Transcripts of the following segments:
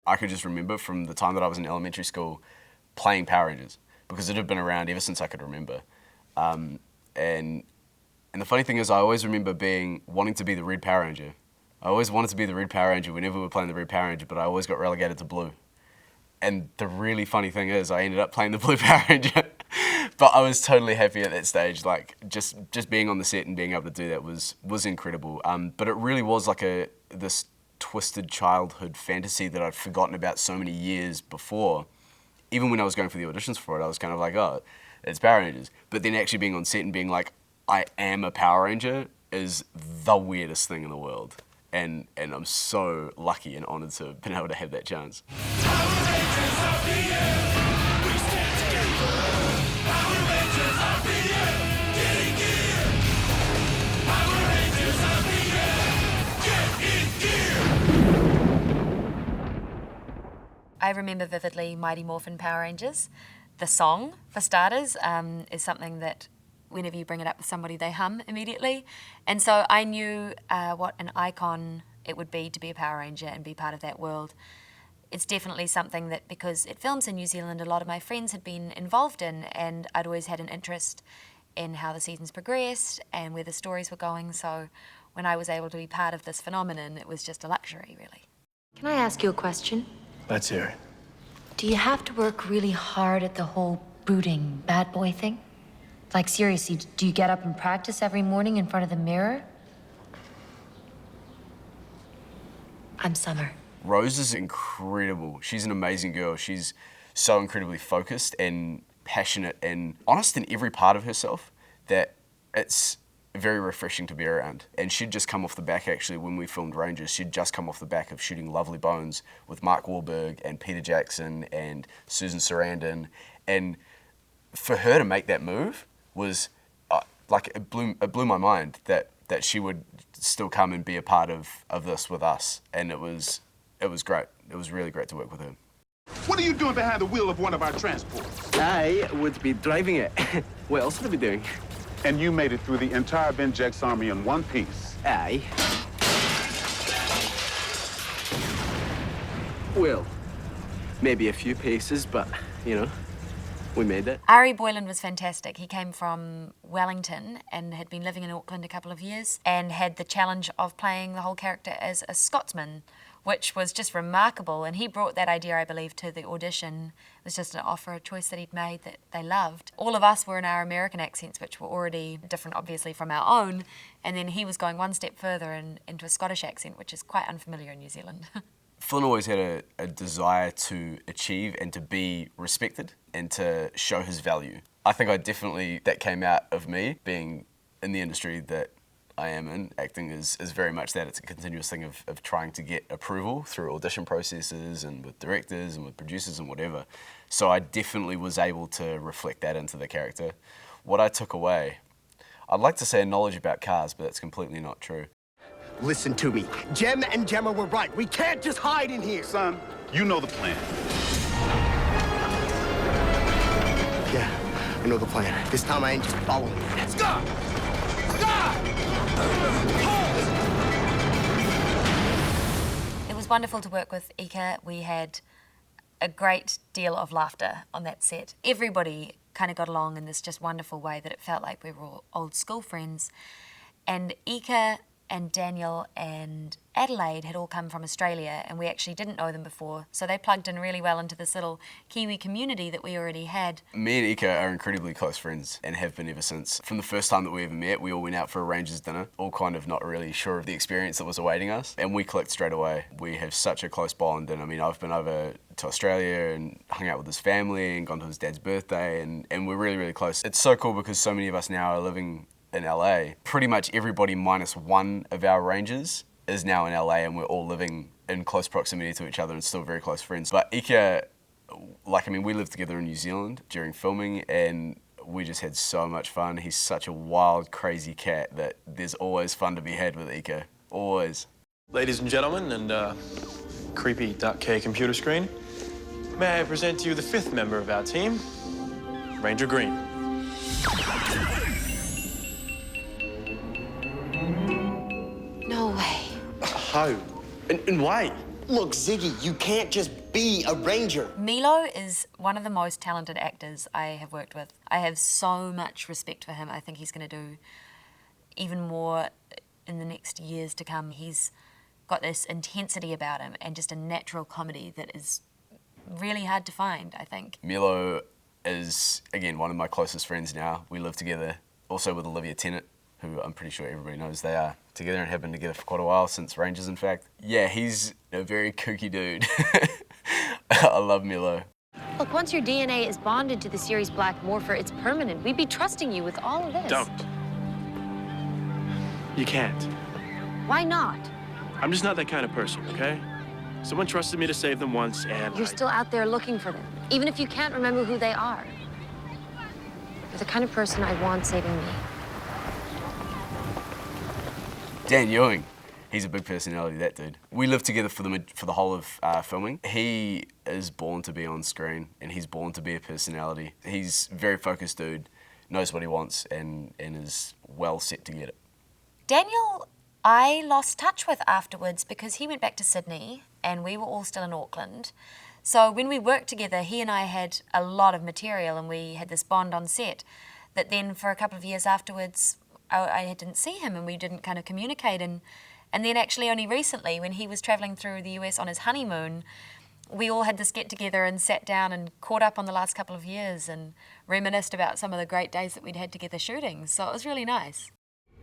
I could just remember from the time that I was in elementary school playing Power Rangers, because it had been around ever since I could remember. And the funny thing is, I always remember wanting to be the Red Power Ranger. I always wanted to be the Red Power Ranger whenever we were playing the Red Power Ranger, but I always got relegated to Blue. And the really funny thing is, I ended up playing the Blue Power Ranger. But I was totally happy at that stage. Like, just being on the set and being able to do that was incredible. But it really was like this twisted childhood fantasy that I'd forgotten about so many years before. Even when I was going for the auditions for it, I was kind of like, oh, it's Power Rangers. But then actually being on set and being like, I am a Power Ranger is the weirdest thing in the world. And I'm so lucky and honoured to have been able to have that chance. Power Rangers of the year, we stand together. Power Rangers of the year, getting gear. Power Rangers of the year, get in gear. I remember vividly Mighty Morphin Power Rangers. The song, for starters, is something that whenever you bring it up with somebody, they hum immediately. And so I knew what an icon it would be to be a Power Ranger and be part of that world. It's definitely something that, because it films in New Zealand, a lot of my friends had been involved in, and I'd always had an interest in how the seasons progressed and where the stories were going. So when I was able to be part of this phenomenon, it was just a luxury, really. Can I ask you a question? Let's hear it. Do you have to work really hard at the whole brooding bad boy thing? Like, seriously, do you get up and practice every morning in front of the mirror? I'm Summer. Rose is incredible. She's an amazing girl. She's so incredibly focused and passionate and honest in every part of herself that it's very refreshing to be around. And she'd just come off the back, actually, when we filmed Rangers, she'd just come off the back of shooting Lovely Bones with Mark Wahlberg and Peter Jackson and Susan Sarandon. And for her to make that move was, it blew my mind that she would still come and be a part of this with us. And it was great. It was really great to work with her. What are you doing behind the wheel of one of our transports? I would be driving it. What else would I be doing? And you made it through the entire Benjex army in one piece. Aye. Well, maybe a few paces, but, you know, we made it. Ari Boylan was fantastic. He came from Wellington and had been living in Auckland a couple of years and had the challenge of playing the whole character as a Scotsman, which was just remarkable. And he brought that idea, I believe, to the audition. It was just an offer, a choice that he'd made that they loved. All of us were in our American accents, which were already different, obviously, from our own. And then he was going one step further into a Scottish accent, which is quite unfamiliar in New Zealand. Flynn always had a desire to achieve and to be respected and to show his value. I think that came out of me being in the industry that I am in. Acting is very much that. It's a continuous thing of trying to get approval through audition processes and with directors and with producers and whatever. So I definitely was able to reflect that into the character. What I took away, I'd like to say a knowledge about cars, but that's completely not true. Listen to me. Jem and Gemma were right. We can't just hide in here. Son, you know the plan. Yeah, I know the plan. This time I ain't just following you. Stop! Stop! It was wonderful to work with Ika. We had a great deal of laughter on that set. Everybody kind of got along in this just wonderful way that it felt like we were all old school friends. And Ika and Daniel and Adelaide had all come from Australia, and we actually didn't know them before, so they plugged in really well into this little Kiwi community that we already had. Me and Ika are incredibly close friends and have been ever since. From the first time that we ever met, we all went out for a Rangers dinner, all kind of not really sure of the experience that was awaiting us, and we clicked straight away. We have such a close bond, and I mean, I've been over to Australia and hung out with his family and gone to his dad's birthday, and we're really, really close. It's so cool because so many of us now are living in LA. Pretty much everybody minus one of our Rangers is now in LA, and we're all living in close proximity to each other and still very close friends. But Ika, we lived together in New Zealand during filming, and we just had so much fun. He's such a wild, crazy cat that there's always fun to be had with Ika, always. Ladies and gentlemen, and creepy .k computer screen, may I present to you the fifth member of our team, Ranger Green. No way. How? And why? Look, Ziggy, you can't just be a ranger. Milo is one of the most talented actors I have worked with. I have so much respect for him. I think he's going to do even more in the next years to come. He's got this intensity about him and just a natural comedy that is really hard to find, I think. Milo is, again, one of my closest friends now. We live together, also with Olivia Tennant, who I'm pretty sure everybody knows they are together and have been together for quite a while, since Rangers, in fact. Yeah, he's a very kooky dude. I love Milo. Look, once your DNA is bonded to the series Black Morpher, it's permanent. We'd be trusting you with all of this. Don't. You can't. Why not? I'm just not that kind of person, okay? Someone trusted me to save them once, and You're still out there looking for them, even if you can't remember who they are. You're the kind of person I want saving me. Dan Ewing, he's a big personality, that dude. We lived together for the whole of filming. He is born to be on screen, and he's born to be a personality. He's a very focused dude, knows what he wants, and is well set to get it. Daniel, I lost touch with afterwards because he went back to Sydney and we were all still in Auckland. So when we worked together, he and I had a lot of material and we had this bond on set that then for a couple of years afterwards, I didn't see him and we didn't kind of communicate. And then actually only recently, when he was travelling through the US on his honeymoon, we all had this get together and sat down and caught up on the last couple of years and reminisced about some of the great days that we'd had together shooting. So it was really nice.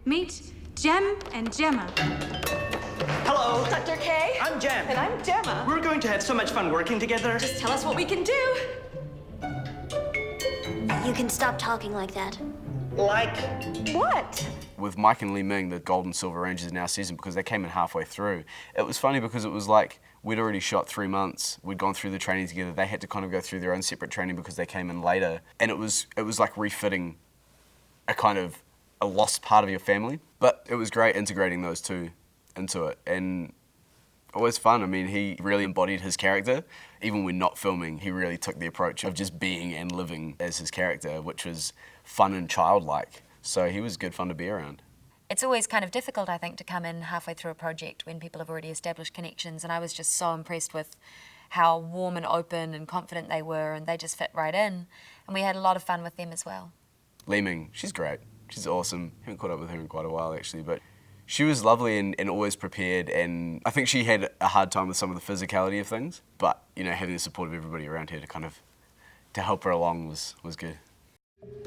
Meet Jem and Gemma. Hello. Dr. K. I'm Jem. And I'm Gemma. We're going to have so much fun working together. Just tell us what we can do. You can stop talking like that. Like? What? With Mike and Lee Ming, the Gold and Silver Rangers in our season, because they came in halfway through, it was funny because it was like we'd already shot 3 months, we'd gone through the training together, they had to kind of go through their own separate training because they came in later, and it was like refitting a lost part of your family. But it was great integrating those two into it, and always fun. I mean, he really embodied his character. Even when not filming, he really took the approach of just being and living as his character, which was fun and childlike. So he was good fun to be around. It's always kind of difficult, I think, to come in halfway through a project when people have already established connections, and I was just so impressed with how warm and open and confident they were, and they just fit right in, and we had a lot of fun with them as well. Lee Ming, she's great. She's awesome. Haven't caught up with her in quite a while, actually, but she was lovely and always prepared, and I think she had a hard time with some of the physicality of things, but, you know, having the support of everybody around her to help her along was good.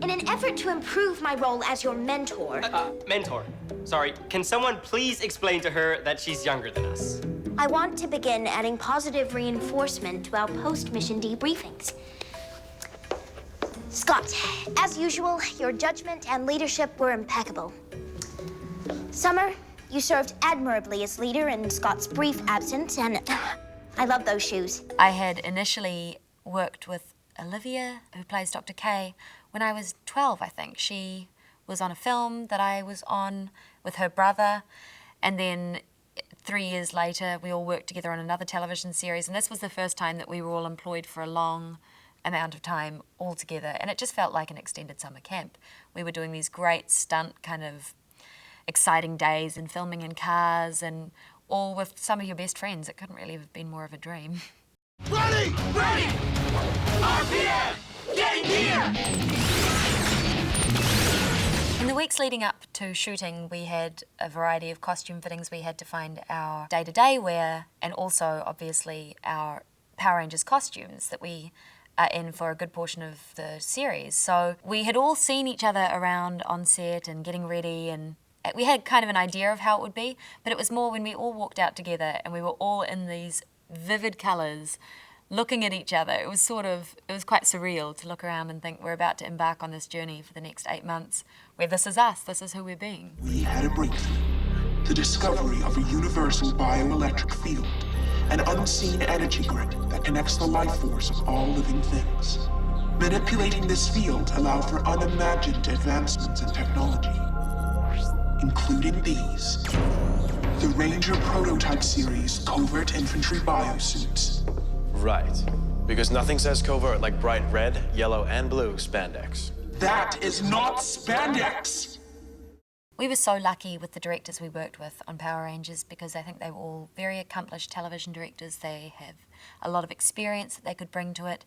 In an effort to improve my role as your mentor... Mentor. Sorry, can someone please explain to her that she's younger than us? I want to begin adding positive reinforcement to our post-mission debriefings. Scott, as usual, your judgment and leadership were impeccable. Summer, you served admirably as leader in Scott's brief absence, and I love those shoes. I had initially worked with Olivia, who plays Dr. K, when I was 12, I think. She was on a film that I was on with her brother, and then 3 years later, we all worked together on another television series, and this was the first time that we were all employed for a long amount of time all together, and it just felt like an extended summer camp. We were doing these great stunt kind of exciting days and filming in cars and all with some of your best friends. It couldn't really have been more of a dream. Ready! Ready! RPM! Getting gear! In the weeks leading up to shooting, we had a variety of costume fittings. We had to find our day-to-day wear and also, obviously, our Power Rangers costumes that we are in for a good portion of the series. So we had all seen each other around on set and getting ready, and we had kind of an idea of how it would be, but it was more when we all walked out together and we were all in these vivid colours looking at each other. It was quite surreal to look around and think we're about to embark on this journey for the next 8 months where this is us, this is who we're being. We had a breakthrough, the discovery of a universal bioelectric field, an unseen energy grid that connects the life force of all living things. Manipulating this field allowed for unimagined advancements in technology, including these. The Ranger prototype series covert infantry biosuits. Right. Because nothing says covert like bright red, yellow, and blue spandex. That is not spandex! We were so lucky with the directors we worked with on Power Rangers because I think they were all very accomplished television directors. They have a lot of experience that they could bring to it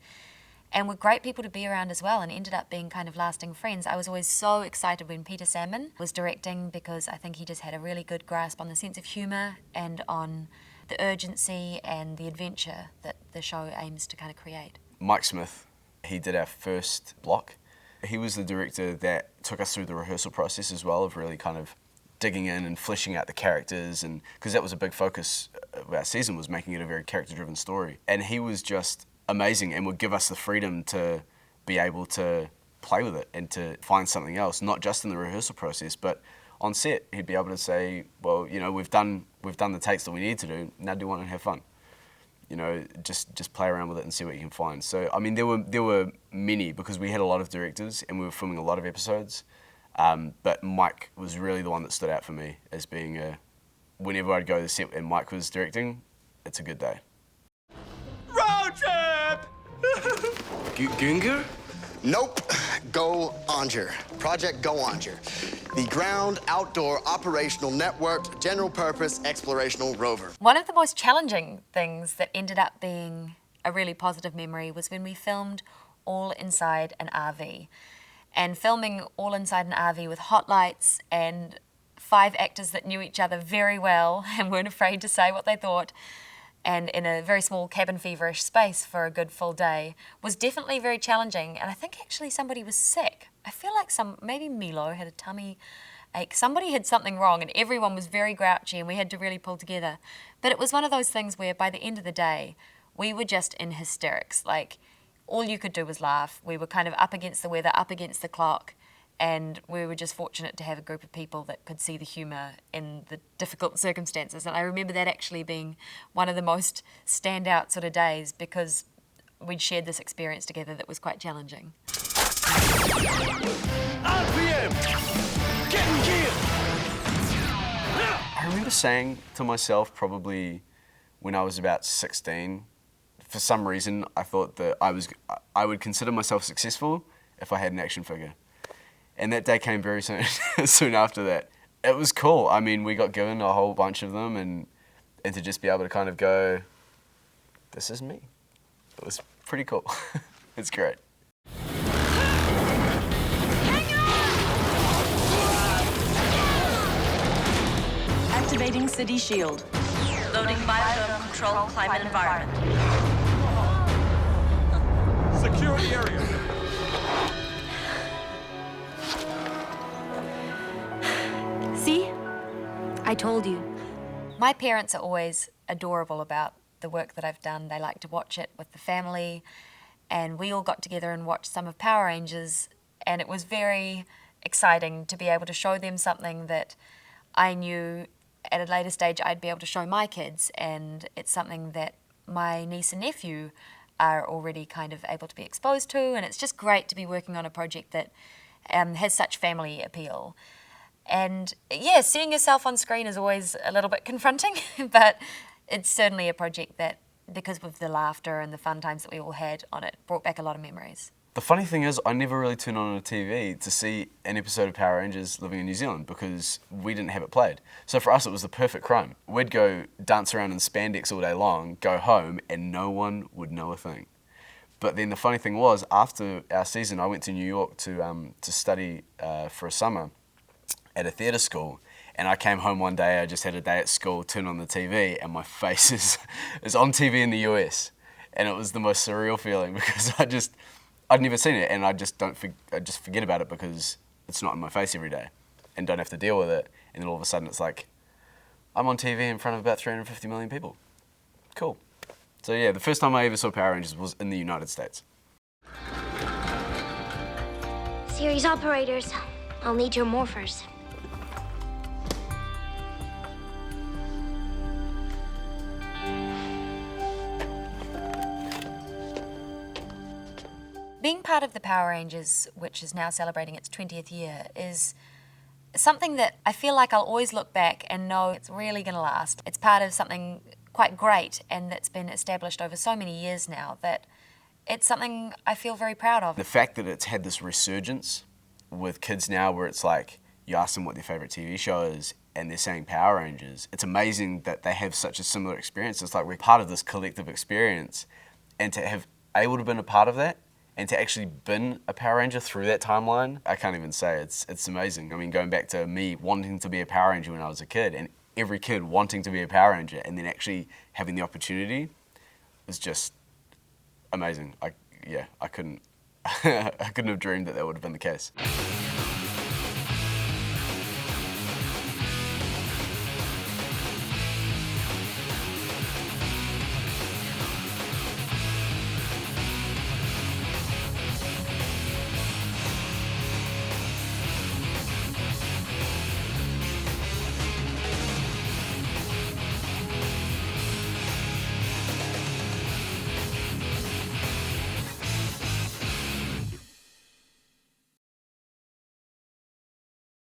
and were great people to be around as well, and ended up being kind of lasting friends. I was always so excited when Peter Salmon was directing because I think he just had a really good grasp on the sense of humour and on the urgency and the adventure that the show aims to kind of create. Mike Smith, he did our first block. He was the director that took us through the rehearsal process as well, of really kind of digging in and fleshing out the characters, and because that was a big focus of our season, was making it a very character-driven story. And he was just amazing and would give us the freedom to be able to play with it and to find something else, not just in the rehearsal process, but on set. He'd be able to say, well, you know, we've done the takes that we need to do, now do one and have fun. You know, just play around with it and see what you can find. So, I mean, there were many, because we had a lot of directors and we were filming a lot of episodes, but Mike was really the one that stood out for me as being whenever I'd go to the set and Mike was directing, it's a good day. Road trip! Gunger? Nope. Go Onger. Project Go Onger. The ground outdoor operational networked general purpose explorational rover. One of the most challenging things that ended up being a really positive memory was when we filmed all inside an RV. And filming all inside an RV with hot lights and 5 actors that knew each other very well and weren't afraid to say what they thought, and in a very small cabin feverish space for a good full day, was definitely very challenging. And I think actually somebody was sick. I feel like maybe Milo had a tummy ache. Somebody had something wrong and everyone was very grouchy and we had to really pull together. But it was one of those things where by the end of the day, we were just in hysterics. Like, all you could do was laugh. We were kind of up against the weather, up against the clock, and we were just fortunate to have a group of people that could see the humour in the difficult circumstances. And I remember that actually being one of the most standout sort of days because we'd shared this experience together that was quite challenging. RPM! Getting gear! I remember saying to myself probably when I was about 16, for some reason I thought that I would consider myself successful if I had an action figure. And that day came very soon, soon after that. It was cool. I mean, we got given a whole bunch of them and to just be able to kind of go, this is me. It was pretty cool. It's great. Activating city shield. Loading biodome control climate environment. Secure the area. See? I told you. My parents are always adorable about the work that I've done. They like to watch it with the family, and we all got together and watched some of Power Rangers, and it was very exciting to be able to show them something that I knew at a later stage I'd be able to show my kids, and it's something that my niece and nephew are already kind of able to be exposed to, and it's just great to be working on a project that has such family appeal. And yeah, seeing yourself on screen is always a little bit confronting, but it's certainly a project that, because of the laughter and the fun times that we all had on it, brought back a lot of memories. The funny thing is, I never really turned on a TV to see an episode of Power Rangers living in New Zealand because we didn't have it played. So for us, it was the perfect crime. We'd go dance around in spandex all day long, go home, and no one would know a thing. But then the funny thing was, after our season, I went to New York to study for a summer at a theatre school, and I came home one day, I just had a day at school, turned on the TV, and my face is on TV in the US. And it was the most surreal feeling because I'd never seen it, and I just forget about it because it's not in my face every day and don't have to deal with it. And then all of a sudden it's like, I'm on TV in front of about 350 million people. Cool. So yeah, the first time I ever saw Power Rangers was in the United States. Series operators, I'll need your morphers. Being part of the Power Rangers, which is now celebrating its 20th year, is something that I feel like I'll always look back and know it's really going to last. It's part of something quite great and that's been established over so many years now that it's something I feel very proud of. The fact that it's had this resurgence with kids now where it's like, you ask them what their favourite TV show is, and they're saying Power Rangers. It's amazing that they have such a similar experience. It's like we're part of this collective experience, and to have able to been a part of that, and to actually been a Power Ranger through that timeline, I can't even say. It's amazing. I mean, going back to me wanting to be a Power Ranger when I was a kid, and every kid wanting to be a Power Ranger, and then actually having the opportunity was just amazing. I couldn't I couldn't have dreamed that would have been the case.